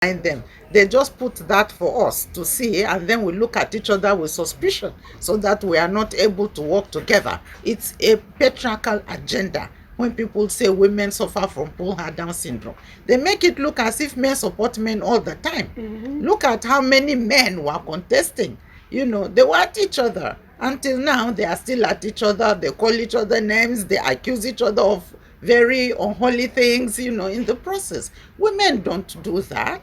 behind them. They just put that for us to see, and then we look at each other with suspicion so that we are not able to work together. It's a patriarchal agenda. When people say women suffer from pull her down syndrome, they make it look as if men support men all the time. Look at how many men were contesting. They were at each other. Until now, they are still at each other. They call each other names. They accuse each other of very unholy things, in the process. Women don't do that.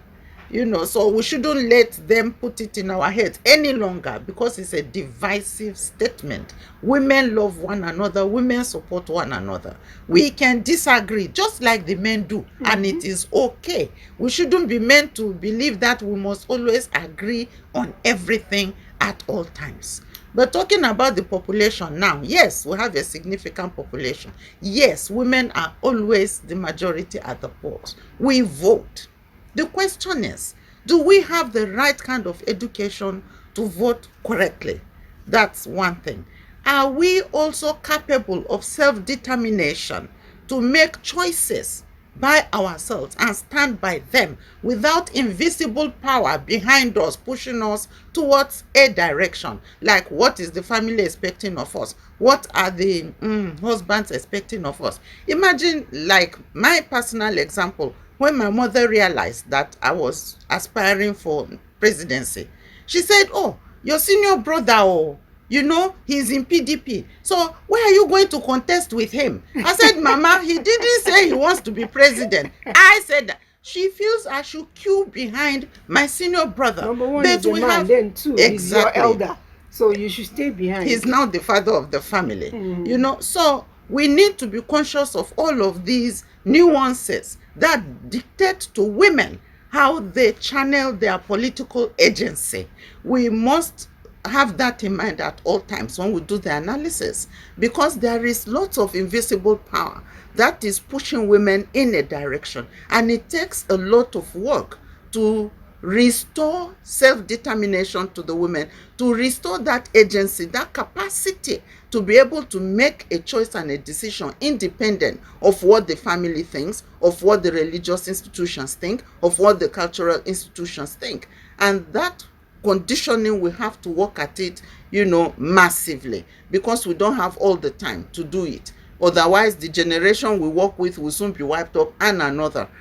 So we shouldn't let them put it in our heads any longer, because it's a divisive statement. Women love one another, women support one another. We can disagree just like the men do, and it is okay. We shouldn't be meant to believe that we must always agree on everything at all times. But talking about the population now, yes, we have a significant population. Yes, women are always the majority at the polls. We vote. The question is, do we have the right kind of education to vote correctly? That's one thing. Are we also capable of self-determination to make choices by ourselves and stand by them without invisible power behind us pushing us towards a direction? Like, what is the family expecting of us? What are the husbands expecting of us? Imagine, like, my personal example, when my mother realized that I was aspiring for presidency, she said, "Oh, your senior brother, oh, he's in PDP. So why are you going to contest with him?" I said, "Mama, he didn't say he wants to be president." I said that. She feels I should queue behind my senior brother. Number one, but is a man, then two, he's your elder. So you should stay behind. He's now the father of the family. So we need to be conscious of all of these nuances that dictate to women how they channel their political agency. We must have that in mind at all times when we do the analysis, because there is lots of invisible power that is pushing women in a direction, and it takes a lot of work to restore self-determination to the women, to restore that agency, that capacity to be able to make a choice and a decision independent of what the family thinks, of what the religious institutions think, of what the cultural institutions think. And that conditioning, we have to work at it, massively, because we don't have all the time to do it. Otherwise, the generation we work with will soon be wiped up, and another